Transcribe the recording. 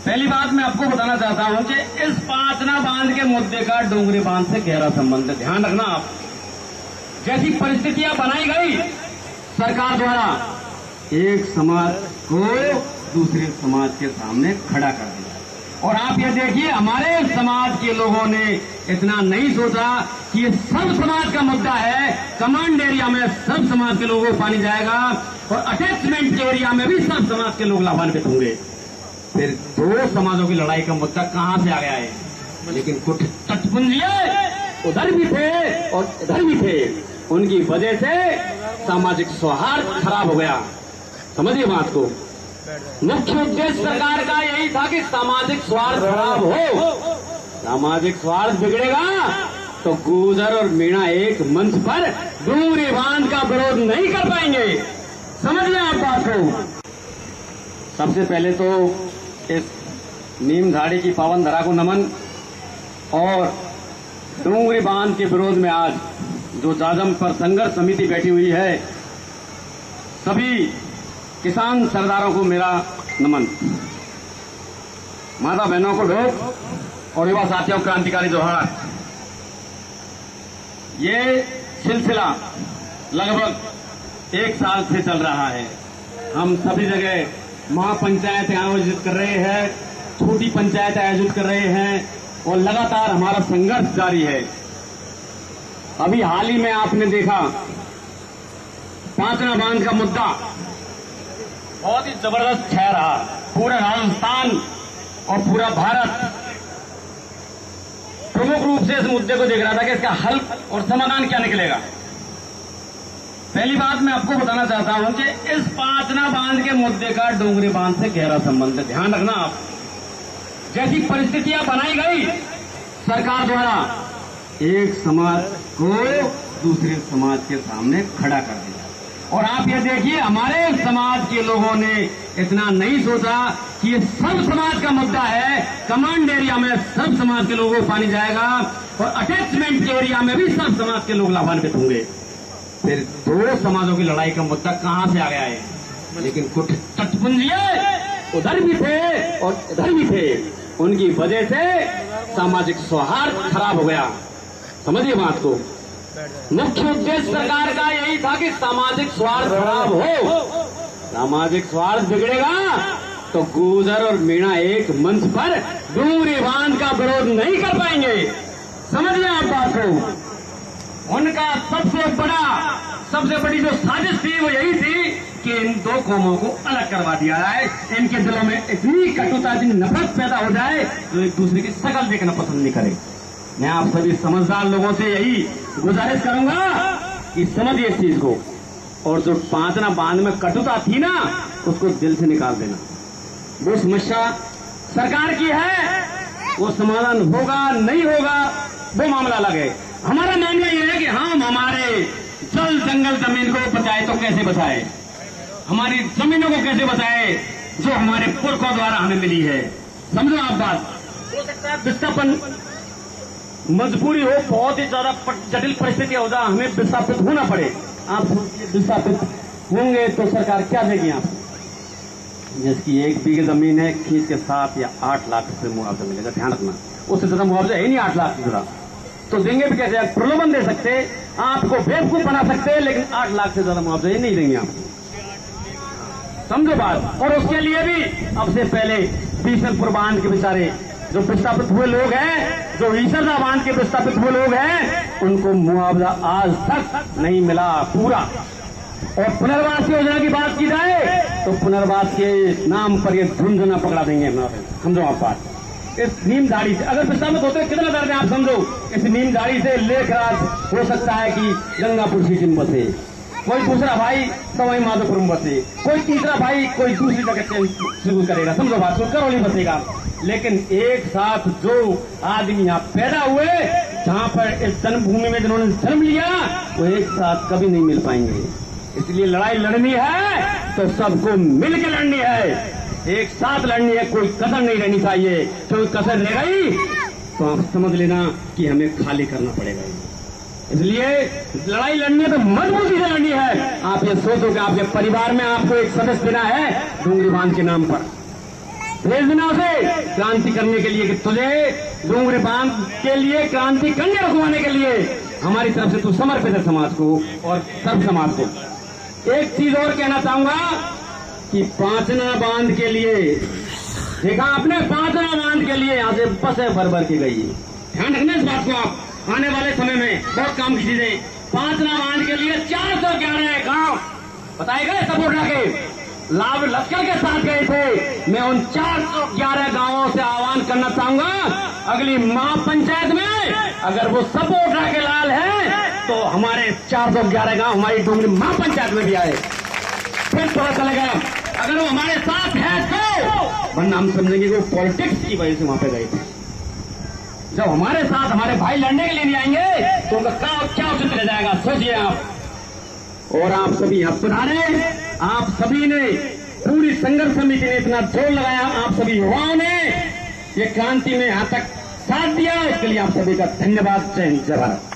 पहली बात मैं आपको बताना चाहता हूं कि इस पाचना बांध के मुद्दे का डोंगरी बांध से गहरा संबंध है। ध्यान रखना आप, जैसी परिस्थितियां बनाई गई सरकार द्वारा, एक समाज को दूसरे समाज के सामने खड़ा कर दिया। और आप ये देखिए, हमारे समाज के लोगों ने इतना नहीं सोचा कि ये सब समाज का मुद्दा है। कमांड एरिया में सब समाज के लोगों को पानी जाएगा और अटैचमेंट के एरिया में भी सब समाज के लोग लाभान्वित होंगे। फिर दो समाजों की लड़ाई का मुद्दा कहां से आ गया है? लेकिन कुछ तटपुंजिये उधर भी थे और इधर भी थे, उनकी वजह से सामाजिक सौहार्द खराब हो गया। समझिए बात को। मुख्य उद्देश्य सरकार का यही था कि सामाजिक स्वार्थ खराब हो। सामाजिक स्वार्थ बिगड़ेगा तो गुजर और मीणा एक मंच पर डोंगरी बांध का विरोध नहीं कर पाएंगे। समझ लें आप बात को। सबसे पहले तो इस नीमधाड़ी की पावन धरा को नमन। और डोंगरी बांध के विरोध में आज जो जाजम पर संघर्ष समिति बैठी हुई है, सभी किसान सरदारों को मेरा नमन। माता बहनों को ढोक और युवा साथियों को क्रांतिकारी जोहार। ये सिलसिला लगभग 1 साल से चल रहा है। हम सभी जगह महापंचायतें आयोजित कर रहे हैं, छोटी पंचायतें आयोजित कर रहे हैं और लगातार हमारा संघर्ष जारी है। अभी हाल ही में आपने देखा पाचना बांध का मुद्दा बहुत ही जबरदस्त छा रहा। पूरा राजस्थान और पूरा भारत प्रमुख रूप से इस मुद्दे को देख रहा था कि इसका हल और समाधान क्या निकलेगा। पहली बात मैं आपको बताना चाहता हूं कि इस पाचना बांध के मुद्दे का डोंगरी बांध से गहरा संबंध है। ध्यान रखना आप, जैसी परिस्थितियां बनाई गई सरकार द्वारा, एक समाज को दूसरे समाज के सामने खड़ा कर दिया। और आप ये देखिए, हमारे समाज के लोगों ने इतना नहीं सोचा कि ये सब समाज का मुद्दा है। कमांड एरिया में सब समाज के लोगों को पानी जाएगा और अटैचमेंट के एरिया में भी सब समाज के लोग लाभान्वित होंगे। फिर दो समाजों की लड़ाई का मुद्दा कहां से आ गया है? लेकिन कुछ तटपुंजिये उधर भी थे और इधर भी थे, उनकी वजह से सामाजिक सौहार्द खराब हो गया। समझिए बात को। मुख्य उद्देश्य सरकार का यही था कि सामाजिक स्वार्थ खराब हो। सामाजिक स्वार्थ बिगड़ेगा तो गुजर और मीणा एक मंच पर डोंगरी बांध का विरोध नहीं कर पाएंगे। समझ लें आप बात को। उनका सबसे बड़ी जो साजिश थी वो यही थी कि इन दो कौमों को अलग करवा दिया जाए। इनके दिलों में इतनी कटुता, इतनी नफरत पैदा हो जाए जो एक दूसरे की शकल देखना पसंद नहीं करे। मैं आप सभी समझदार लोगों से यही गुजारिश करूंगा कि समझिए इस चीज को। और जो पाचना बांध में कटुता थी ना, उसको दिल से निकाल देना। वो समस्या सरकार की है, वो समाधान होगा नहीं होगा वो मामला अलग है। हमारा मामला ये है कि हम हमारे जल जंगल जमीन को बचाए तो कैसे बचाए, हमारी जमीनों को कैसे बचाए जो हमारे पुरखों द्वारा हमें मिली है। समझो आप बात। हो सकता है विस्थापन मजबूरी हो, बहुत ही ज्यादा जटिल परिस्थिति हो जाए, हमें विस्थापित होना पड़े। आप विस्थापित होंगे तो सरकार क्या देगी आपको? जिसकी 1 बीघे जमीन है, खींच के 7 या 8 लाख रुपए मुआवजा मिलेगा। ध्यान रखना, उससे ज्यादा मुआवजा है नहीं 8 लाख से ज्यादा। तो देंगे भी कैसे? प्रलोभन दे सकते, आपको बेवकूफ बना सकते, लेकिन 8 लाख से ज्यादा मुआवजा ये नहीं देंगे आपको। समझो बात। और उसके लिए भी अब से पहले बीसलपुर बांध के बेचारे जो विस्थापित हुए लोग हैं, जो ईसरदा बांध के विस्थापित हुए लोग हैं, उनको मुआवजा आज तक नहीं मिला पूरा। और पुनर्वास योजना की बात की जाए तो पुनर्वास के नाम पर ये झुंझुना पकड़ा देंगे। समझो आप बात। इस नीमधाड़ी से अगर विस्थापित होते हैं कितना दर्द है आप समझो। इस नीमधाड़ी से लेखराज हो सकता है कि गंगापुर सिटी में बसे, कोई दूसरा भाई सवाई माधोपुर में बसे, कोई तीसरा भाई कोई दूसरी जगह से शुरू करेगा। समझो बात को, करौली बसेगा। लेकिन एक साथ जो आदमी यहाँ पैदा हुए, जहाँ पर इस जन्मभूमि में जिन्होंने जन्म लिया, वो एक साथ कभी नहीं मिल पाएंगे। इसलिए लड़ाई लड़नी है तो सबको मिल के लड़नी है, एक साथ लड़नी है। कोई कसर नहीं रहनी चाहिए। कोई कसर रह गई तो आप समझ लेना कि हमें खाली करना पड़ेगा। इसलिए लड़ाई लड़नी है तो मजबूती से लड़नी है। आप ये सोचो कि आपके परिवार में आपको एक सदस्य देना है डोंगरी बांध के नाम पर। भेजना उसे क्रांति करने के लिए कि तुझे डोंगरी बांध के लिए क्रांति करने रुकवाने के लिए हमारी तरफ से तू समर्पित है समाज को और सर्व समाज को। एक चीज और कहना चाहूंगा कि पांचना बांध के लिए देखा आपने, पांचना बांध के लिए यहाँ से बसें भर भर के गई। ध्यान रखना इस बात को, आप आने वाले समय में बहुत काम की चीजें। पांचना बांध के लिए 411 गांव बताए गए, सपोर्ट के लाभ लश्कर के साथ गए थे। मैं उन 411 गांवों से आह्वान करना चाहूंगा, अगली महापंचायत में अगर वो सपोर्ट के लाल है तो हमारे 411 गांव हमारी डोंगरी महापंचायत में भी आए, फिर पता चलेगा। अगर वो हमारे साथ है तो वरना हम समझेंगे कि वो पॉलिटिक्स की वजह से वहां पे गए थे। जब हमारे साथ हमारे भाई लड़ने के लिए नहीं आएंगे तो उनका क्या उचित रह जाएगा, सोचिए आप। और आप सभी यहाँ पधारे, आप सभी ने, पूरी संघर्ष समिति ने इतना जोर लगाया, आप सभी युवाओं ने ये क्रांति में यहाँ तक साथ दिया, इसके लिए आप सभी का धन्यवाद। जय हिंद, जय भारत।